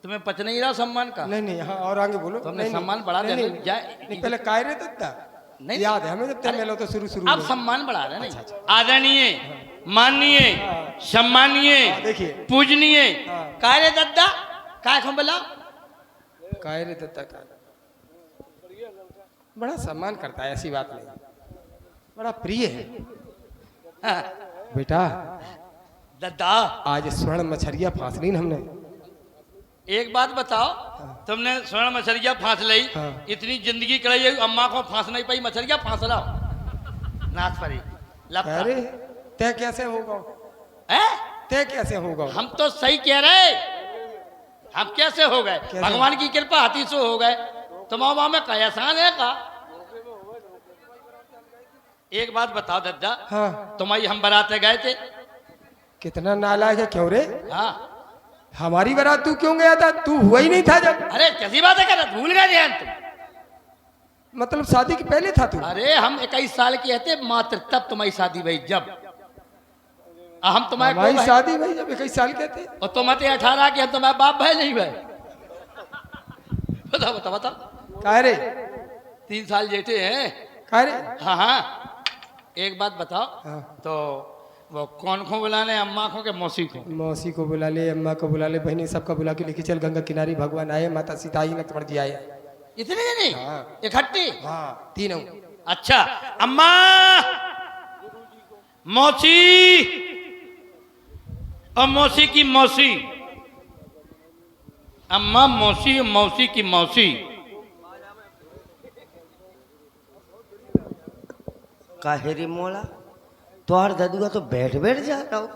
तुम्हें पच नहीं रहा सम्मान का? नहीं नहीं, हाँ और आगे बोलो। तुमने नहीं, सम्मान नहीं, बढ़ा नहीं, दिया नहीं, जाए। नहीं, पहले काय रे तत्ता नहीं याद है हमें जब तय मिलो तो शुरू शुरू अब में। सम्मान बढ़ा रहे नहीं। आदरणीय, माननीय, हाँ। सम्मानीय, हाँ, देखिए पूजनीय, हाँ। काय रे दद्दा, काय खो बोला? काय रे तत्ता का बड़ा सम्मान करता है, ऐसी बात नहीं, बड़ा प्रिय है हाँ, बेटा। दद्दा आज स्वर्ण मछरिया फांस ली न हमने। एक बात बताओ, तुमने स्वर्ण मछरिया फांस ली, हाँ। इतनी जिंदगी कराई, अम्मा को फांस नहीं पाई, मछरिया फांस लाओ नाच पड़ी लपटा। अरे तय कैसे होगा, हैं? तय कैसे होगा? हम तो सही कह रहे, हम कैसे हो गए? कैसे? भगवान की कृपा हाथी से हो गए। तुम्हारा माँ में क्या एहसान है का? एक बात बताओ दद्दा, हाँ तुम्हारी हम बराते गए थे। कितना नालायक है, क्यों रे? हाँ, हमारी बारात तू क्यों गया था? तू हुआ ही नहीं था जब, अरे कैसी बात है कर, भूल गए ध्यान तुम? मतलब शादी के पहले था तू? अरे हम 21 साल के थे मात्र, तब तुम्हारी शादी भाई जब हम तुम्हारे हमारी को शादी भाई जब 21 साल के थे। और तुम थे 18 के, हम तुम्हारे बाप भाई नहीं भाई। बताओ बताओ बताओ। कह रे 3 साल जेठे हैं। कह रे हाँ हाँ, एक बात बताओ, हाँ। तो वो कौन को बुलाने, अम्मा को के मौसी को? मौसी को बुला ले, अम्मा को बुला ले, बहनी सबका बुला के लेके चल गंगा किनारे। भगवान आए, माता सीता आई, लक्ष्मण जी आए। इतने जने हाँ। इकट्ठे? हाँ तीनों। अच्छा, अम्मा, मौसी और मौसी की मौसी, अम्मा, मौसी और मौसी की मौसी। काहेरी मोला तोहार ददुआ तो बैठ बैठ जा रहा हूँ।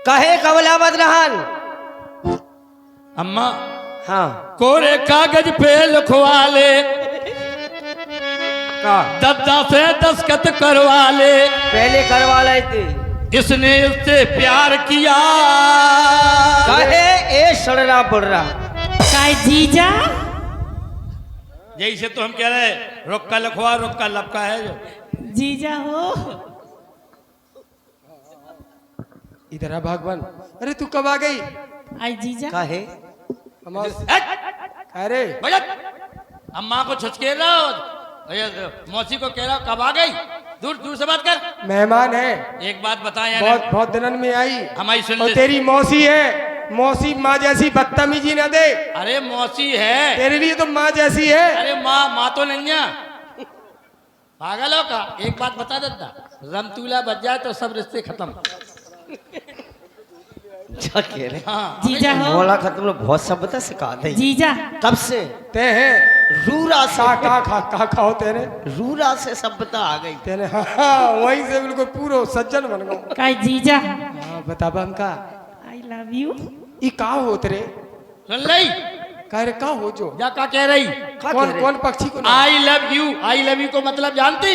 कहे कवला बदरहान। अम्मा, हाँ कोरे कागज पे लिखवा ले, का दद्दा से दस्तखत करवा ले, पहले करवा लाए थे। इसने इससे प्यार किया। कहे ए सड़ना पड़ रहा काय जीजा? यही से तो हम कह रहे, रोक्का लखवा रोक्का लपका है जो। जीजा हो? इधर आ भगवान। अरे तू कब आ गई? आई जीजा? कहे अरे अम्मा को छुचके रहो, मौसी को कह रहा कब आ गई? दूर दूर से बात कर। मेहमान है, एक बात बताएं, बहुत बहुत दिनन में आई। हमारी सुन और ले। तेरी मौसी है, मौसी माँ जैसी बदतमीजी न दे। अरे मौसी है, तेरे लिए तो माँ जैसी है। अरे माँ तो नहीं है, पागल हो का? एक बात बता देता, रमतूला बच जाए तो सब रिश्ते खत्म। क्या कह रहे? हाँ जीजा हो? मोला खत्म लोग बहुत शब्द सिखा दे। जीजा कब से? ते हैं रूरा से का खाओ तेरे रूरा से सभ्यता आ गई। तेरे। हाँ वहीं से बिल्कुल पूरा सज्जन बन गो। काय जीजा? हाँ बता हमका, आई लव यू। ई का हो तेरे? सुन ली, कह रे का हो जो? क्या कह रही? क्या कह कौन रहे? कौन पक्षी को? I love you, I love you को मतलब जानती?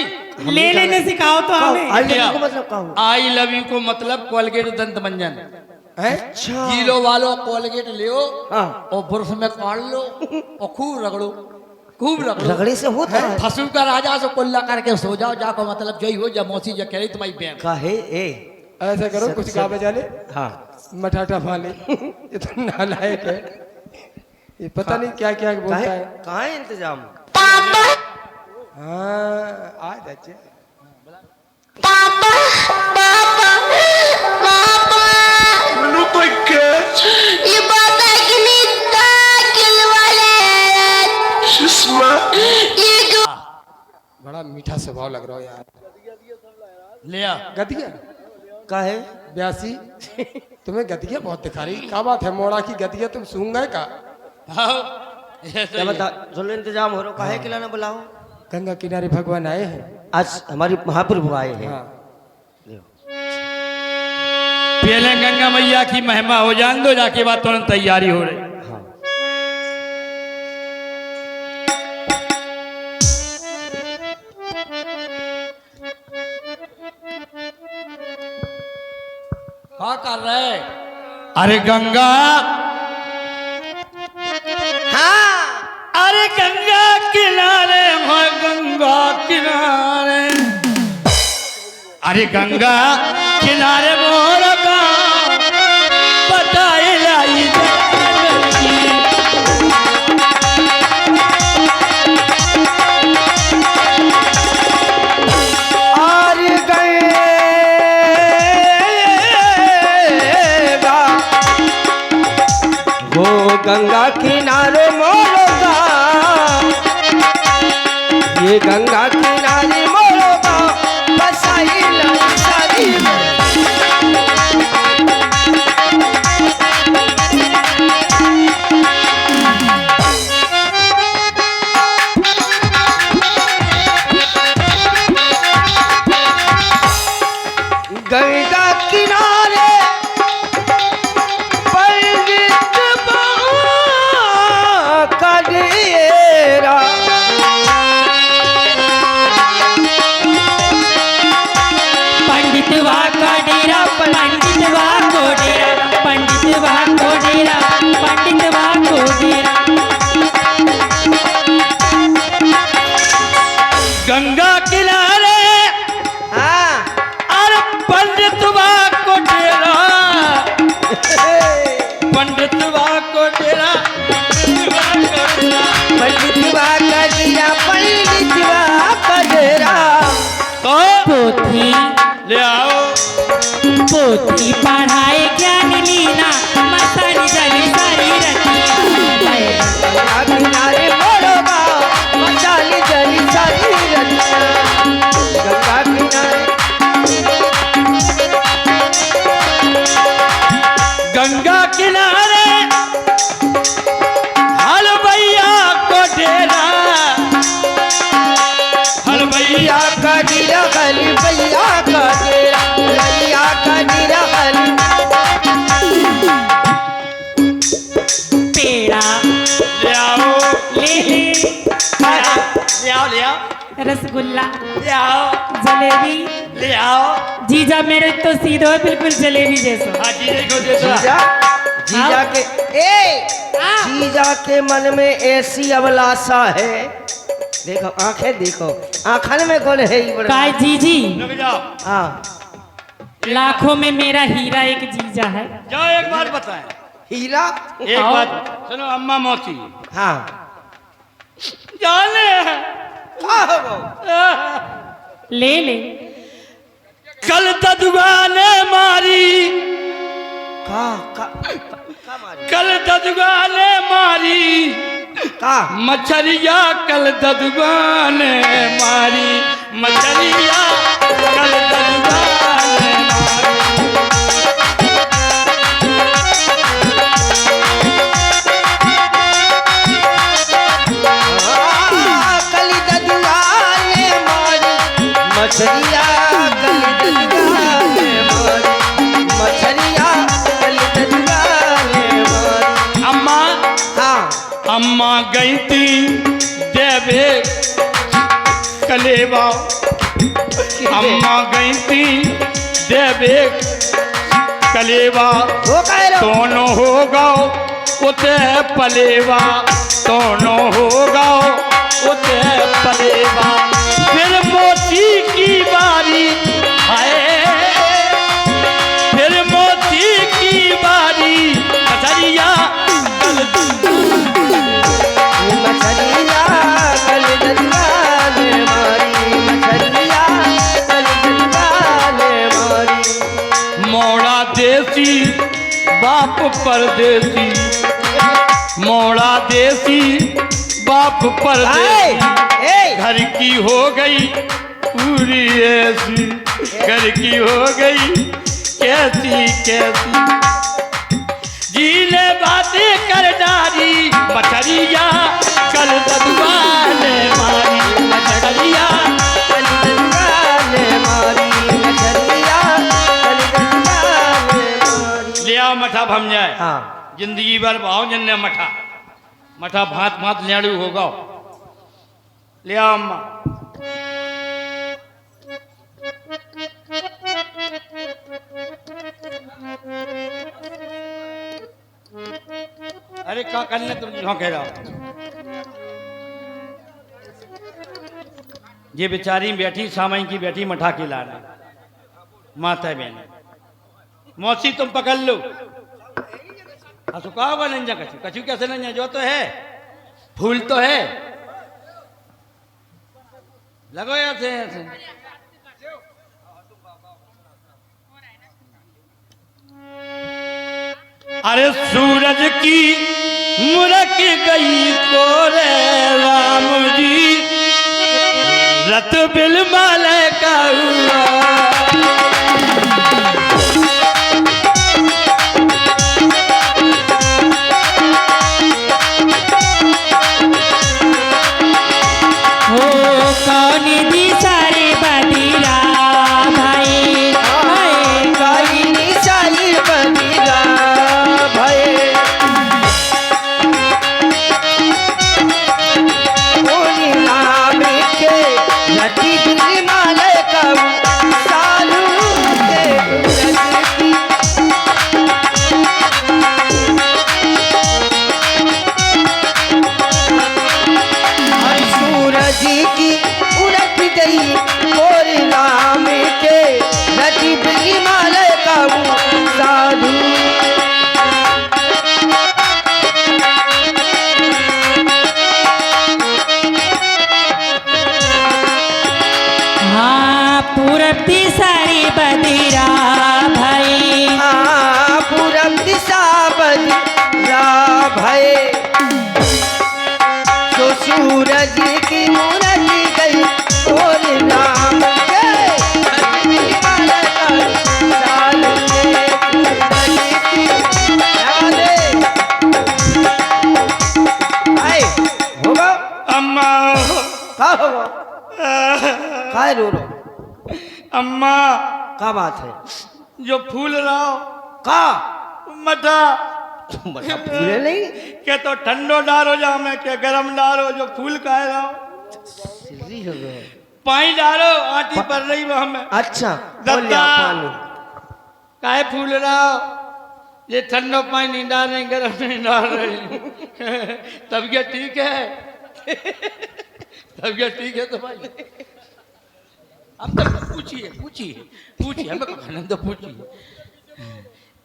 ले लेने सिखाओ तो हमें। आई लव यू का मतलब क्या हुआ? आई लव यू को मतलब कोलगेट दंत मंजन। है? अच्छा किलो वालों कोलगेट लियो हाँ। और ब्रश में काट लो और खूब रगड़ो, खूब रगड़ो। रगड़े से होता है? फसू का राजा से कुल्ला करके सो जाओ, जाको मतलब जय हो जा मौसी जो कह रही तुम्हारी बहन। कहे ए ऐसा करो कुछ गा बजा ले, हाँ मठाठा माले। ये तो नालायक है, ये पता नहीं क्या क्या बोलता कहे है। कहाँ है इंतजाम? हाँ आ जाचे। बड़ा मीठा स्वभाव लग रहा है यार। लिया गदिया कहे ब्यासी, तुम्हें गदिया बहुत दिखा रही। क्या बात है मोड़ा की गदिया, तुम सूंघ गए का? क्या बता चलो इंतजाम हो रहा। काहे खिलाना बुलाओ? गंगा किनारे भगवान आए हैं आज हमारी महाप्रभु आए हैं। हाँ। पहले गंगा मैया की महिमा हो जान दो, जाके बाद तुरंत तैयारी हो रही। हाँ क्या कर रहे? अरे गंगा, हाँ अरे गंगा किनारे हो, गंगा किनारे अरे गंगा किनारे मोर का बताए लाई जानकी। और गएगा वो गंगा किनारे मोरोगा, ये गंगा किनारे मोरोगा बसाई लाई सारी। गंगा किनारे पंडित का डेरा, पंडित वहाँ का डेरा, पंडित वहाँ को डेरा, पंडित वहाँ को डेरा, पंडित वहाँ को डेरा। गंगा किनारे हाँ अरे पंडित को डेरा, पंडित को डेरा, पंडित का डेरा, पंडित का डेरा। तो पोथी ले आओ। पोथी पढ़ाए ज्ञान लीना, मस्तानी जली सारी रतिया। गंगा किनारे मोरोगा मचाली जली सारी रतिया। गंगा किनारे गंगा किनारे हलवैया को डेरा, हलवैया का डेरा, गली भैया का डेरा, भैया का डेरा गली। पेड़ा ले आओ, ले ले आओ, ले आओ, रसगुल्ला, ले आओ, जलेबी। ले आओ। जीजा मेरे तो सीधो है बिल्कुल जलेबी जैसा। हाँ जी देखो देखो। जीजा जीजा के जीजा के मन में ऐसी अभिलाषा है, देखो आंखें देखो, आंखन में कौन है ये बड़ा? काय जीजी, रुक जाओ, हाँ लाखों में मेरा हीरा एक जीजा है। जाओ एक बात बताएं। हीरा। एक आओ। बात सुनो अम्मा मौसी, हाँ जाने हाँ हो गो। ले ले कल ददुआ ने मारी, का मारी? कल ददुआ ने मारी का मछरिया, कल ददुआ ने मारी मछरिया, कल ददुआ ने मारी। कली ददुआ ने मारी मछलिया, कली ददुआ ने मारी मछलिया, कली ददुआ ने मारी। अम्मा हाँ अम्मा गई थी देवे कलेवा, अम्मा गई थी देवे कलेवा, वो कह रहे हो? दोनों हो गाओ उते पलेवा, दोनों हो गाओ उते पलेवा। फिर मोती की बारी आए, फिर मोती की बारी मछरिया, कल मछलिया कली ददुआ ने मारी मछलिया, कली ददुआ ने मारी। मोड़ा देसी बाप परदेसी, मोड़ा देसी बाप परदेसी, ए घर की हो गई पूरी ऐसी, घर की हो गई कैसी कैसी। जीले बातें कर डारी मछरिया, कल ददुआ ने मारी मछरिया, कली ददुआ ने मारी मछलिया, कली ददुआ ने मारी। ले आओ मठा भम जाए। हाँ जिंदगी भर भाव जन्ने मठा, मठा भात भात ल्याड़ू होगा। ले आओ अम्मा। अरे क्या करने तुम यहाँ कह रहा हो? ये बेचारी बैठी सामाई की बैठी मठा के लाना। माता बहन मौसी तुम पकड़ लो। हसु कहा होगा नंजा कछु, कछु कैसे नंजा, जो तो है फूल तो है। लगो ऐसे ऐसे। अरे सूरज की मुरक गई को रे राम जी, रत बिल माले का हुआ। कौन दी सारे बदीरा भाई, कौन दी सारी बदीरा भाई, कोनी नाम के रति दिल माले कब सालू के रति। सूरज की उड़क गई और नाम के रति दिल माले कब सालू। हाँ पूरब दी सारी बदीरा भाई, हाँ पूरब दिशा बदीरा भय, तो सूरज की मूरत गई और नाम के रति माले कब सालू के रति यादे। आए होगा अम्मा का होगा काय रो रो अम्मा, का बात है जो फूल रहा का मटा बता पूरे नहीं के तो ठंडो डारो जा में के गरम डारो, जो फूल काहे रहो सिरी हो गए। पानी डारो आटी पर रही वह में। अच्छा दत्ता। बोल लिया पानी काहे फूल रहा, ये ठंडो पानी नहीं डाल रहे, गरम नहीं डाल रहे। तबीयत ठीक है? तबीयत ठीक है तो भाई हम तो पूछिए पूछिए पूछिए, हमें आनंद तो पूछिए।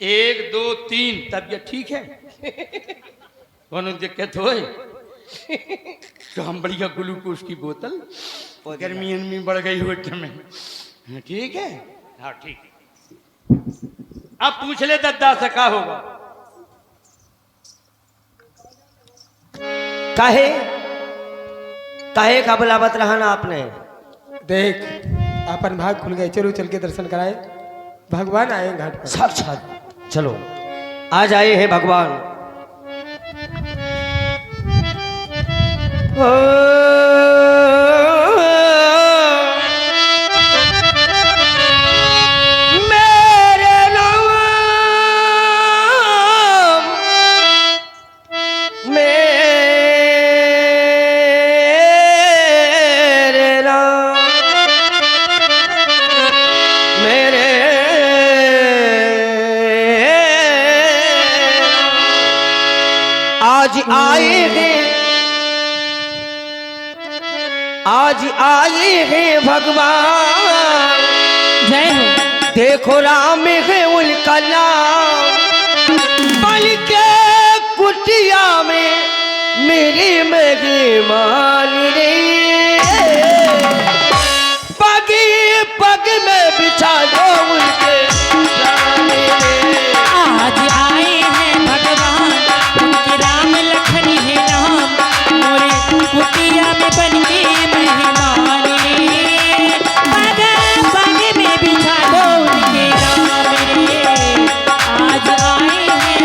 1 2 3 तबीयत ठीक है? कौन दिक्कत हो? काम बढ़िया ग्लूकोज की बोतल, गर्मी में बढ़ गई हो में, ठीक है? हाँ ठीक है। अब पूछ ले दद्दा से का होगा। काहे काहे का बुलावत रहा ना आपने। देख अपन भाग खुल गए, चलो चल के दर्शन कराए, भगवान आए घाट पर। साक्षात चलो आज आए हैं भगवान। मेरे नाम आज आए हैं, आज आए हैं भगवान। जय हो। देखो राम है उनका नाम, पल के कुटिया में मेरी मेहमान रे, पग पग में बिछा दो उनके प्राण रे। आज आए हैं भगवान, उनके राम लखन है नाम, मोरे कुटिया में बन के मेहमान रे, पग पग में बिछा दो उनके राम रे। आज आए हैं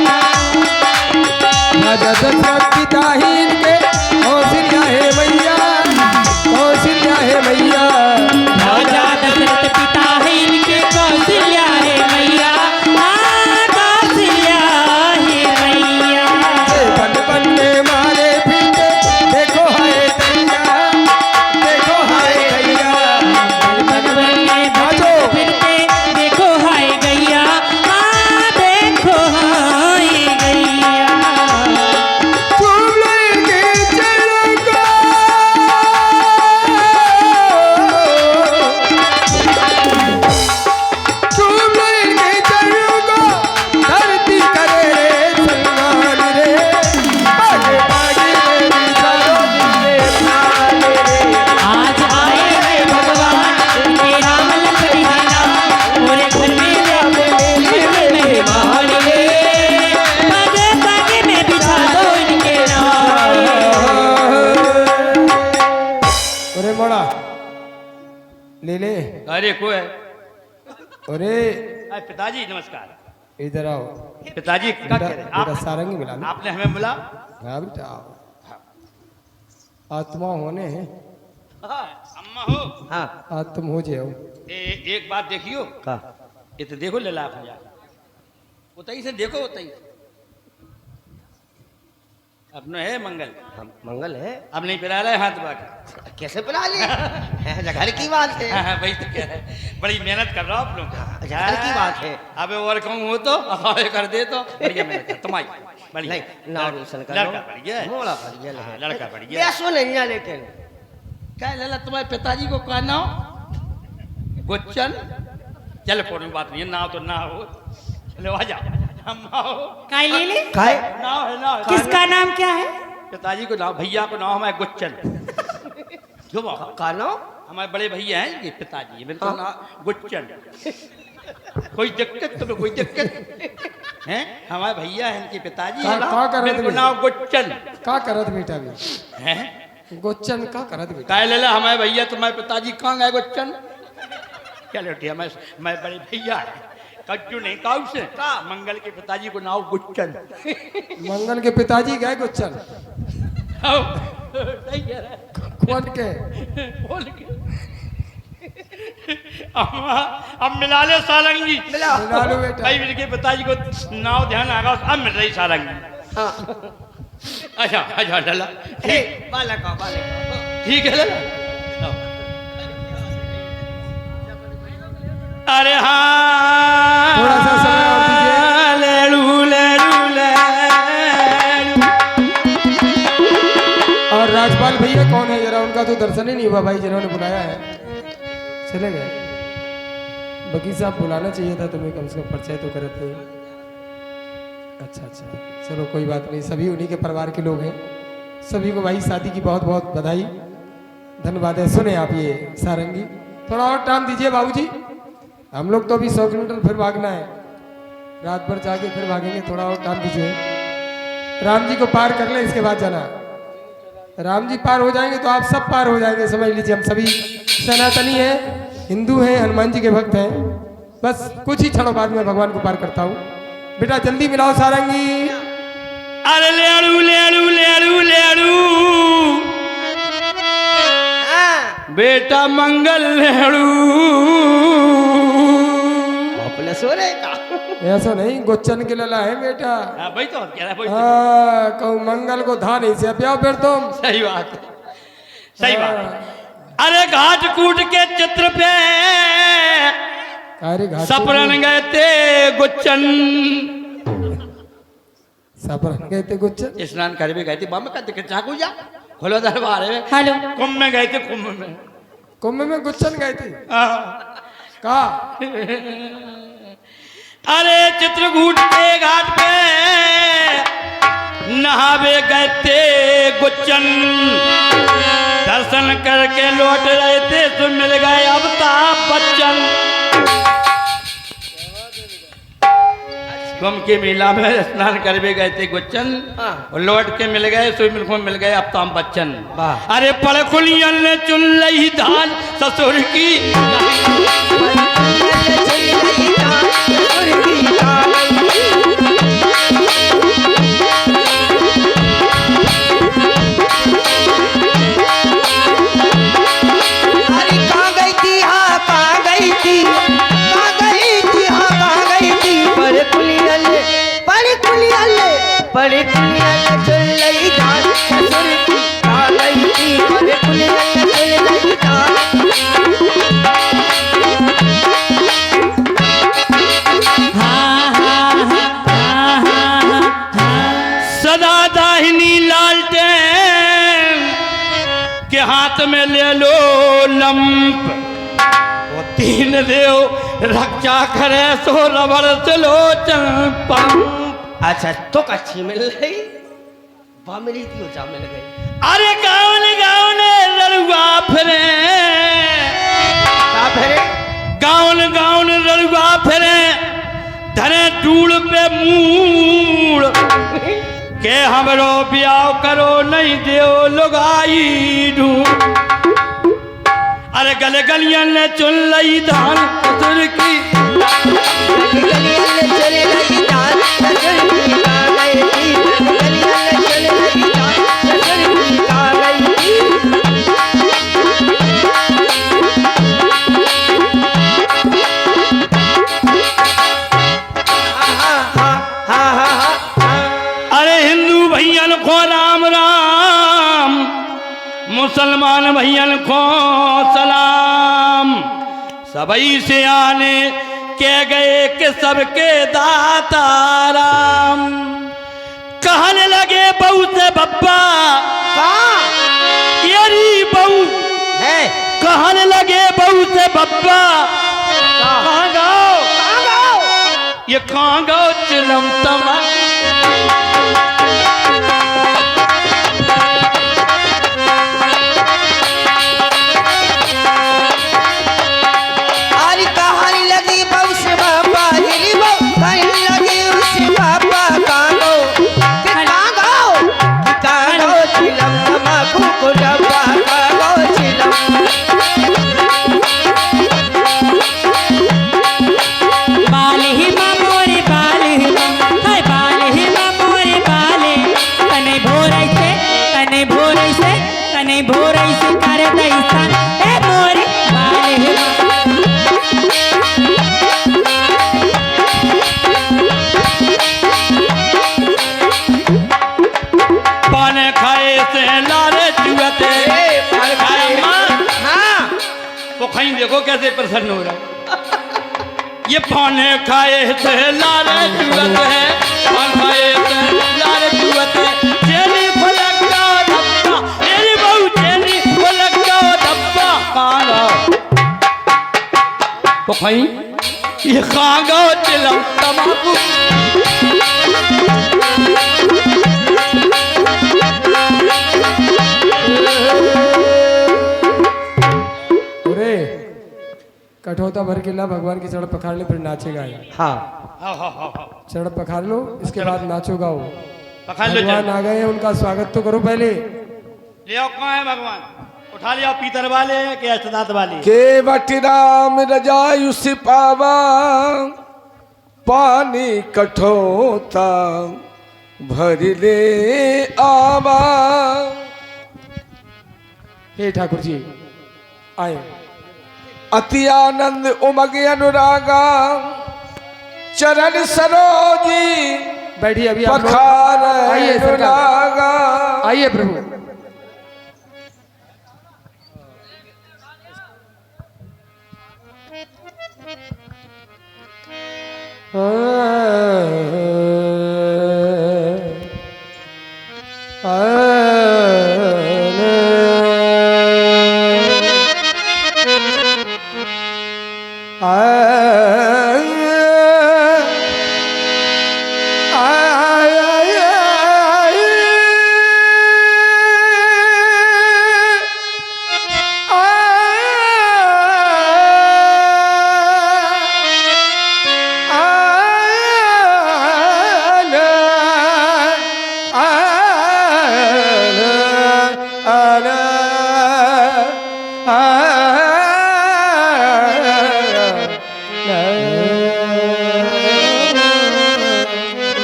राजा दशरथ पिता ही इनके कौशल्या है मैया, कौशल्या है मैया। राजा दशरथ पिता है इनके कौशल्या अरे पिताजी नमस्कार। इधर आओ। पिताजी क्या बेटा कह रहे हैं? बेटा सारंगी मिला लो। आपने हमें बुला। हाँ बेटा आओ। आत्मा होने हैं, अम्मा हो। हाँ आज तुम हो जाओ। एक बात देखियो, का ये तो देखो लला भैया, उतई से देखो उतई। अपने है मंगल, हम मंगल है। अब नहीं पिला रहे हाथ बाकी। कैसे पिला लिए? घर की बात है। हाँ, वही तो कह रहे हैं। बड़ी मेहनत कर रहा हूँ आप लोग। घर की बात है। अबे और कहूँ हो तो कर दे तो बढ़िया मेहनत कर तुम्हारी बढ़िया। नहीं नाम रोशन कर लड़का बढ़िया है। मोड़ा बढ़िया है। लड़का बढ़िया है। पैसों नहीं है लेकिन क्या लला तुम्हारे पिताजी को क्या नाम? गुच्चन। चलो कोई बात नहीं, ना तो ना हो। चलो आ जाओ। अम्मा हो। काय ले ले? काय नाम है ना। किसका नाम क्या है? पिताजी को नाम, भैया को नाम है गुच्चन। क्यों बाबा? का नाम? हमारे बड़े भैया हैं ये पिताजी, ये बिल्कुल नाम गुच्चन। कोई दिक्कत तुम्हें? कोई दिक्कत है? हमारे भैया हैं इनके पिताजी का कर रहे बिल्कुल थे? नाम गुच्चन का करत बेटा भी? है। गोचन का करत बेटा? काय लेला हमारे भैया तुम्हारे पिताजी कहाँ गए गुच्चन? चलो ठीक है, मैं बड़े भैया है कच्चू नहीं काउ से मंगल के पिताजी को नाम गुच्चन। मंगल के पिताजी गए गोचन। सही कह रहा है। कौन के? बोल के अम्मा अब मिला ले सारंगी। मिला मिला लो बेटा। भाई मेरे पिताजी को नाव ध्यान आ गया, अब मिल रही सारंगी। हाँ अच्छा अच्छा लला ठीक, बालक ठीक है लला। अरे हाँ थोड़ा सा समय और दीजिए। लेडू लेडू लेडू। और राजपाल भैया कौन है जरा, उनका तो दर्शन ही नहीं हुआ भाई जिन्होंने बुलाया है। चले गए। बकी साहब बुलाना चाहिए था तुम्हें, कम से कम परिचय तो करते। अच्छा अच्छा चलो कोई बात नहीं, सभी उन्हीं के परिवार के लोग हैं। सभी को भाई शादी की बहुत बहुत बधाई, धन्यवाद है। सुने आप ये सारंगी, थोड़ा और टाइम दीजिए बाबूजी, हम लोग तो अभी 100 किलोमीटर फिर भागना है, रात भर जाके फिर भागेंगे। थोड़ा और टाइम दीजिए। राम जी को पार कर ले, इसके बाद जाना। राम जी पार हो जाएंगे तो आप सब पार हो जाएंगे, समझ लीजिए। हम सभी सनातनी हैं, हिंदू हैं, हनुमान जी के भक्त हैं। बस कुछ ही क्षणों बाद में भगवान को पार करता हूँ। बेटा जल्दी मिलाओ सारंगी। अरे लेडू लेडू लेडू लेडू बेटा मंगल लेडू। अपने सो रहे का ऐसा नहीं, गोचन के लला है बेटा। हाँ भाई तो कह रहा है हाँ कहूँ मंगल को धा नहीं से प्याओ फिर तुम। सही बात है, सही बात है। अरे घाट कूट के चित्र पे अरे घाट सपरन गए थे गुच्चन। सपरन गए थे गुच्चन। स्नान कर भी गए थे, बम का दिक्कत चाकू जा खोलो दरबार है। हेलो कुंभ में गए थे, कुंभ में। कुंभ में गुच्चन गए थे हाँ। कहा? अरे चित्रकूट के घाट पे नहावे गए थे गुच्चन। दर्शन करके लौट रहे थे तो मिल गए अमिताभ बच्चन। कुंभ के मेला में स्नान कर भी गए थे गुच्चन, और लौट के मिल गए स्विमिंग पूल मिल गए अमिताभ बच्चन। अरे पड़खुलियन ने चुन ली धान ससुर की। बड़े कुलियल चल लई जान ससुर की आ गई थी। बड़े कुलियल चल लई जान। सदा दाहिनी लालटेन के हाथ में ले लो लंप। वो तीन देव रक्षा करे सो रबर चलो चंपा। अच्छा तो कच्छी मिल गई, बा मिली थी जा मिल गई। अरे गाँव गाँव ने लड़ुआ फिरे, का फिरे? गाँव गाँव ने लड़ुआ फिरे, धरे टूल पे मूड़ के हमरो ब्याह करो नहीं देव लुगाई ढूंढ। अरे गले गलियां ने चुन लई धान ससुर की, गलियां ने चुन लई धान ससुर की का गई थी, गलियां ने चुन लई धान ससुर की का गई थी। अरे हिंदू भैयन को राम राम, मुसलमान भैयन को सलाम, सबई से आने के गए कि सबके दाता राम। कहने लगे बहू से बब्बा, येरी बहू है कहने लगे बहू से बब्बा, कहाँ गाओ ये कहाँ गाओ चिलम तमा। अरे कहानी लगी बहू से बाबा, हिली बहू कहानी लगी उससे बाबा, कागो चिलम तमाकू को डब्बा, कागो चिलम। बाल ही मोरे बाल ही हाय बाल ही मोरे बाले, तने भोरई से तने भोरई से करे दैसा ए मोरे बाल ही। पाने खाए से लारे चुगते, वो कहीं देखो कैसे प्रसन्न हो रहा है। ये पाने खाए से लारे चुगते है, पान खाए से लारे चुगते, चेली फलक का धब्बा, मेरी बहू चेली फलक का धब्बा, कहाँ गाओ तो कहीं ये कहाँ गाओ चिलम तमाकू। अरे कठौता भर के ला, भगवान की चढ़ पखाड़ ले फिर नाचेगा ये। हाँ हाँ चढ़ पखाड़ लो, इसके बाद नाचो गाओ। पकड़ लो भगवान आ गए हैं, उनका स्वागत तो करो पहले। ले आओ, कहाँ है भगवान? उठा लिया पीतल वाले के अष्टदांत वाले। के बट राम रजायु सिपावा, पानी कठोता भर ले आवा। हे ठाकुर जी आए। अति आनंद उमग अनुरागा, चरण सरोजी बैठिए अभी आप लोग। पखार आइए सरकार, अनुरागा। आइए प्रभु।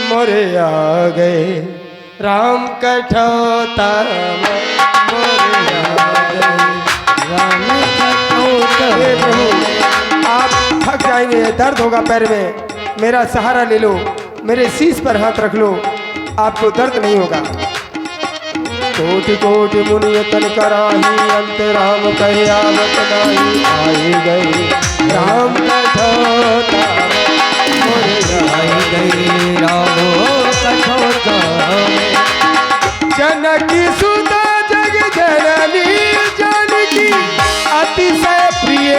मोरे आ गए राम कठौता, मोरे आ गए राम कठौता। हे प्रभु आप थक जाएंगे, दर्द होगा पैर में, मेरा सहारा ले लो, मेरे शीश पर हाथ रख लो, आपको दर्द नहीं होगा। कोटि कोटि मुनियतन कराही, अंत राम कहे आवत नाही। आए गए राम कठौता, मोरे आई गई राम कठौता। जनकी सुता जग जननी जानकी, अतिशय प्रिय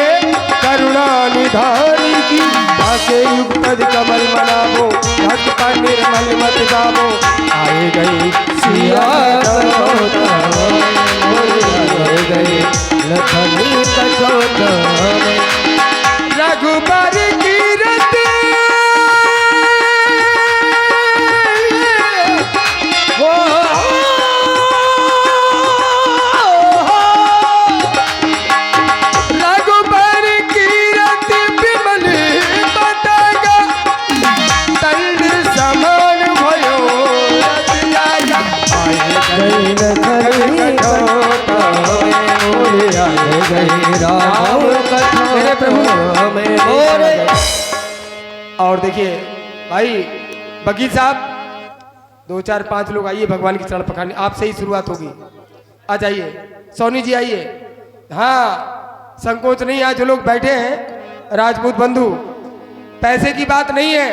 करुणा निधान की। आके युगपद कमल मनावो, भक्त पर निर्मल मत गावो। आए गई सिया कठौता, आए गए लखनी कठौता। रघुबर कीरत गए राम कथा मेरे प्रभु में मोरे। और देखिए भाई वकील साहब, 2 4 5 लोग आइए, भगवान की चरण पखारने आपसे ही शुरुआत होगी। आ जाइए, सोनी जी आइए। हाँ, संकोच नहीं, आज जो लोग बैठे हैं राजपूत बंधु, पैसे की बात नहीं है,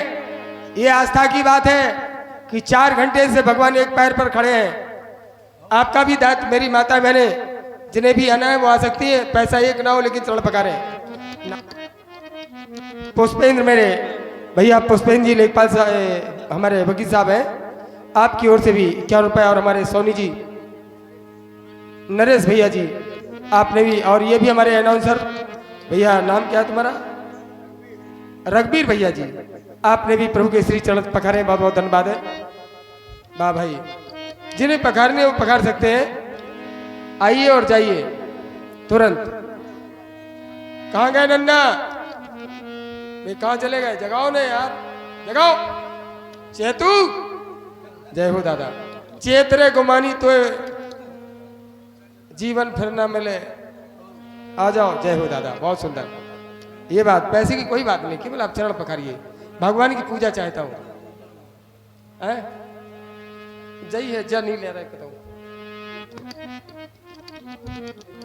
ये आस्था की बात है कि 4 घंटे से भगवान एक पैर पर खड़े हैं। आपका भी दायित्व, मेरी माता बहने जिन्हें भी आना है वो आ सकती है, पैसा एक ना हो लेकिन चरण पकारे। पुष्पेंद्र मेरे भैया, पुष्पेंद्र जी लेखपाल हमारे वकील साहब हैं, आपकी ओर से भी 51 रुपए, और हमारे सोनी जी, नरेश भैया जी आपने भी, और ये भी हमारे अनाउंसर भैया, नाम क्या है तुम्हारा? रघबीर भैया जी, आपने भी प्रभु के श्री चरण पखारे, बहुत बहुत धन्यवाद है। वाह भाई, जिन्हें पखारने वो पखार सकते हैं। आइए और जाइए तुरंत। कहाँ गए नन्ना? वे कहाँ चले गए? जगाओ ने यार, जगाओ। चेतू, जय हो दादा। चेतरे गुमानी तो जीवन फिर न मिले, आ जाओ। जय हो दादा, बहुत सुंदर। ये बात, पैसे की कोई बात नहीं, केवल आप चरण पखारिए, भगवान की पूजा चाहता हूँ। जय है, जा नहीं ले रहा है,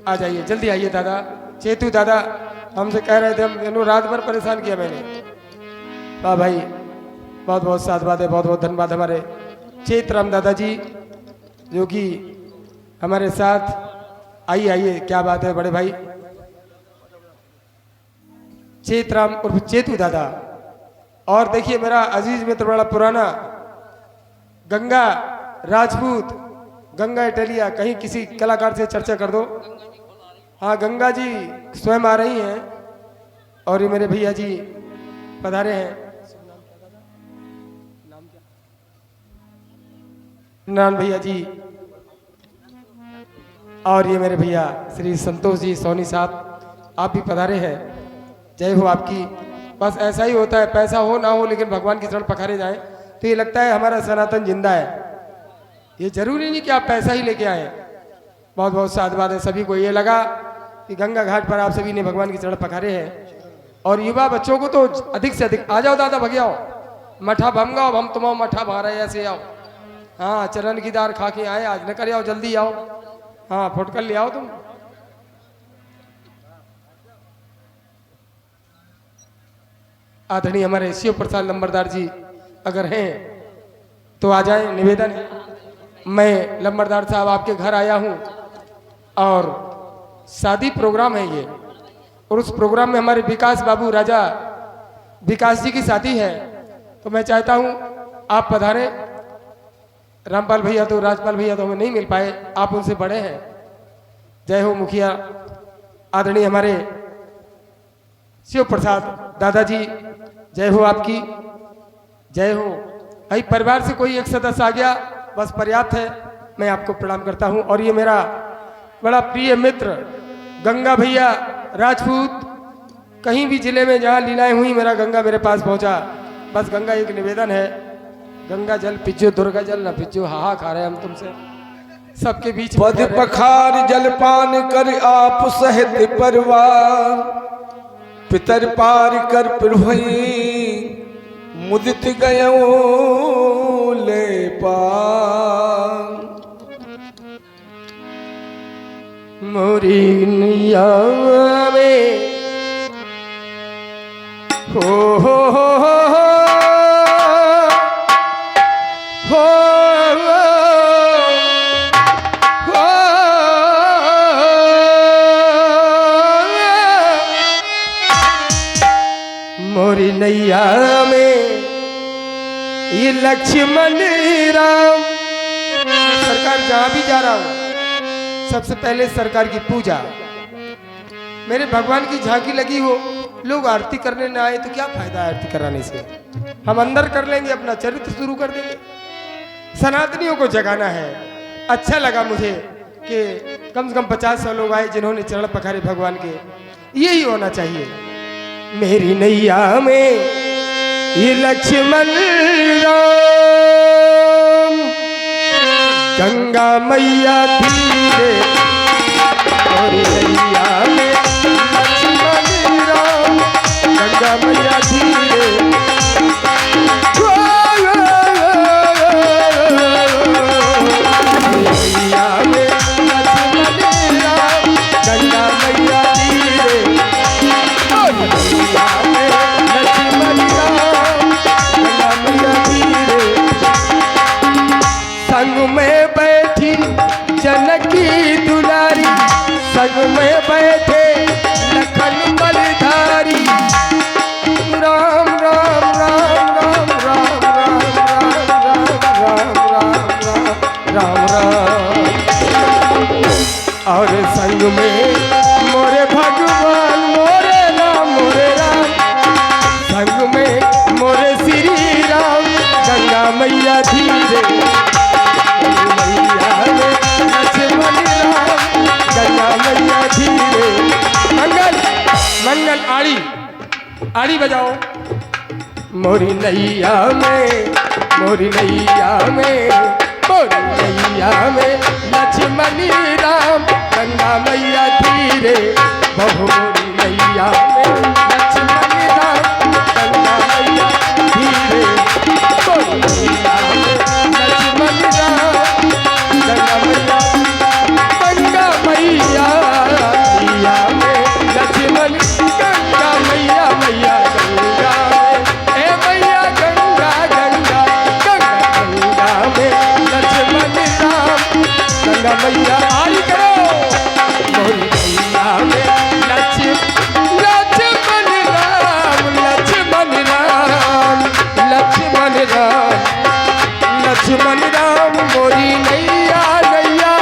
आ जाइए, जल्दी आइए दादा। चेतू दादा हमसे कह रहे थे, हम रात भर परेशान किया मैंने। वाह भाई, बहुत बहुत साधुवाद है, बहुत बहुत धन्यवाद हमारे चेतराम दादा जी जो कि हमारे साथ। आइए आइए, क्या बात है बड़े भाई, चेतराम उर्फ चेतू दादा। और देखिए मेरा अजीज मित्र, बड़ा पुराना, गंगा राजपूत, गंगा इटलिया, कहीं किसी कलाकार से चर्चा कर दो। हाँ, गंगा जी स्वयं आ रही हैं, और ये मेरे भैया जी पधारे हैं। नान भैया जी, और ये मेरे भैया श्री संतोष जी सोनी साहब, आप भी पधारे हैं। जय हो आपकी। बस ऐसा ही होता है, पैसा हो ना हो लेकिन भगवान की चरण पखारे जाएं तो ये लगता है हमारा सनातन जिंदा है। ये जरूरी नहीं कि आप पैसा ही लेके आए। बहुत बहुत साधुवाद है सभी को। ये लगा कि गंगा घाट पर आप सभी ने भगवान की चरण पखारे हैं, और युवा बच्चों को तो अधिक से अधिक, आ जाओ दादा, भगियाओ, मठा भमगाओ, हम तुम्हारा मठा भा रहे, ऐसे आओ। हाँ, चरण की दार खा के आए आज, न कर आओ, जल्दी आओ। हाँ, फुटकर ले आओ तुम। आदरणीय हमारे शिव प्रसाद लंबरदार जी अगर हैं तो आ जाएं, निवेदन है। मैं लंबरदार साहब आपके घर आया हूं, और शादी प्रोग्राम है ये, और उस प्रोग्राम में हमारे विकास बाबू राजा विकास जी की शादी है, तो मैं चाहता हूं आप पधारें। रामपाल भैया तो, राजपाल भैया तो हमें नहीं मिल पाए, आप उनसे बड़े हैं। जय हो मुखिया, आदरणीय हमारे शिव प्रसाद दादाजी, जय हो आपकी, जय हो भाई। परिवार से कोई एक सदस्य आ गया बस पर्याप्त है, मैं आपको प्रणाम करता हूं। और ये मेरा बड़ा प्रिय मित्र गंगा भैया राजपूत, कहीं भी जिले में जहां लीलाएं हुई मेरा गंगा मेरे पास पहुंचा। बस गंगा एक निवेदन है, गंगा जल पिज्जो, दुर्गा जल न पिज्जो, हाहा खा रहे हम तुमसे सबके बीच। पद पखार जलपान कर आप सहित परिवार, पितर पार कर प्रभई मुदित गयो ले पार। मोरी नैया में हो मोरी नैया में ये लक्ष्मण राम। सरकार जहां भी जा रहा हूं सबसे पहले सरकार की पूजा। मेरे भगवान की झांकी लगी हो, लोग आरती करने ना आए तो क्या फायदा आरती कराने से। हम अंदर कर लेंगे, अपना चरित्र शुरू कर देंगे। सनातनियों को जगाना है। अच्छा लगा मुझे कि कम से कम 50-100 लोग आए जिन्होंने चरण पखारे भगवान के। यही होना चाहिए। मेरी नैया में ये लक्ष्मण राम, गंगा मैया धीरे मोरी नैया में लक्ष्मण राम गंगा मैया धीरे नैया में लक्ष्मण राम गंगा मैया धीरे नैया में लक्ष्मण राम गंगा मैया धीरे संग में बैठी जनकी दुलारी संग में बैठे लखन बलधारी राम राम राम राम राम राम राम राम राम राम राम और संग में मोरे भगवान मोरे राम संग में मोरे श्री राम गंगा मैया धीरे मैया में लक्ष्मण राम गंगा मैया धीरे मंगल मंगल आड़ी आड़ी बजाओ मोरी नैया में मोरी नैया में मोरी नैया में लक्ष्मण राम गंगा मैया धीरे बहु मोरी नैया में लक्ष्मण राम गंगा मैया धीरे मोरी नैया में लक्ष्मण राम गंगा मैया गंगा मैया मैया में लक्ष्मण गंगा मैया मैया गंगा में ए मैया गंगा गंगा गंगा गंगा में लक्ष्मण राम गंगा मैया आई करो मोरी मैया में लक्ष्मण राम लक्ष्मण राम लक्ष्मण राम लक्ष्मण राम मोरी नैया नैया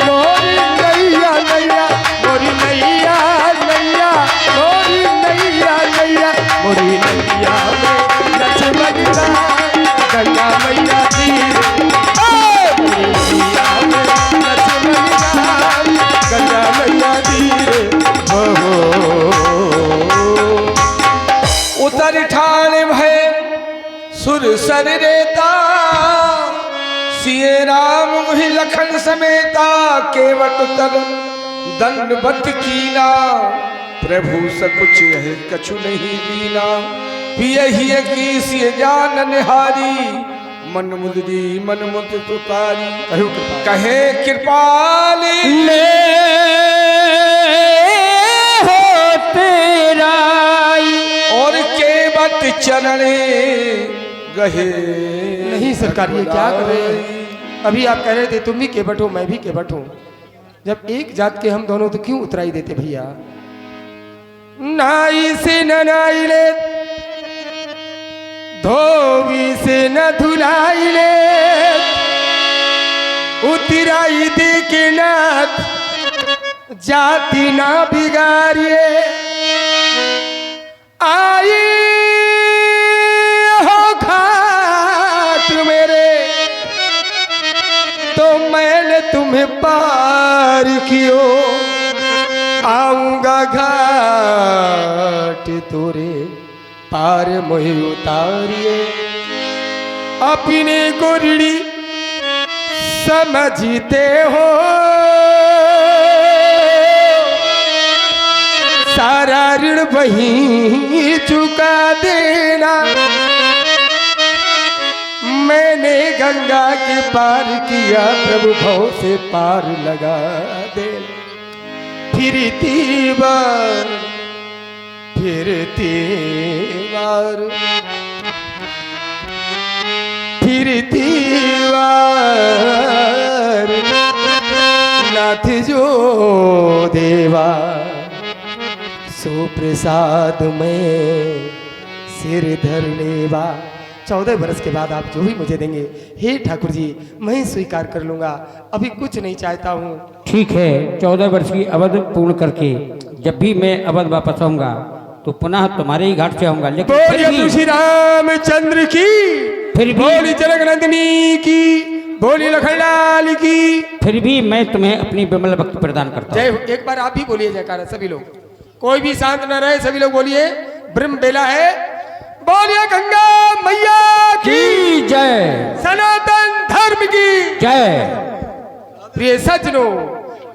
मोरी नैया नैया मोरी नैया नैया मोरी नैया नैया मोरी नैया में लक्ष्मण राम गंगा मैया धीरे मोरी नैया में लक्ष्मण राम गंगा मैया धीरे हो उतर ठाण भय सुर सर रेता सिए राम मुहि लखन समेता केवट तर दंडवत कीना प्रभु सकुच है कछु नहीं दीना पियहि की सिय जान निहारी मन मुदरी मन मुद तुतारी कहे कृपाली ले हो तेराई और केवट चरणे गहे नहीं सरकार ये क्या कर रहे हैं अभी आप कह रहे थे तुम भी केवट हो मैं भी केवट हूं जब एक जात के हम दोनों तो क्यों उतराई देते भैया नाई से न नाई ले धोबी से न धुलाई ले उतराई दे के नाथ जाति ना बिगाड़िए आई हो घाट मेरे तो मैंने तुम्हें पार कियो आऊंगा घाट तोरे पार मोहि उतारिए अपने गोरड़ी समझते हो सारा ऋण वहीं चुका देना मैंने गंगा के पार किया प्रभु भव से पार लगा देना फिरती बार फिरती बार फिरती बार नाथ जो देवा सुप्रसाद में सिर धर लेवा 14 वर्ष के बाद आप जो भी मुझे देंगे हे ठाकुर जी मैं स्वीकार कर लूंगा अभी कुछ नहीं चाहता हूँ ठीक है 14 वर्ष की अवध पूर्ण करके जब भी मैं अवध वापस आऊंगा तो पुनः तुम्हारे ही घाट से आऊंगा लेकिन फिर भी श्री रामचंद्र की फिर भी बोली जनकनंदिनी की बोली लखनलाल की फिर भी मैं तुम्हें अपनी विमल भक्ति प्रदान करता हूँ जय हो एक बार आप भी बोलिए जयकारा सभी लोग कोई भी शांत न रहे सभी लोग बोलिए ब्रह्म बेला है बोलिए गंगा मैया की जय सनातन धर्म की जय प्रिय सज्जनों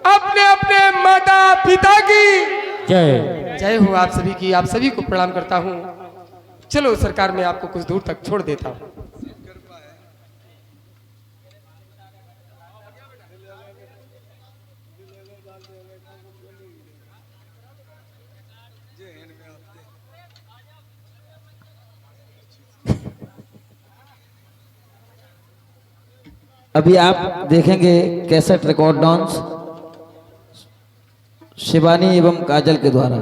अपने अपने माता पिता की जय। जय हो। आप सभी की, आप सभी को प्रणाम करता हूँ। चलो सरकार, मैं आपको कुछ दूर तक छोड़ देता हूँ। अभी आप देखेंगे कैसेट रिकॉर्ड डांस शिवानी एवं काजल के द्वारा।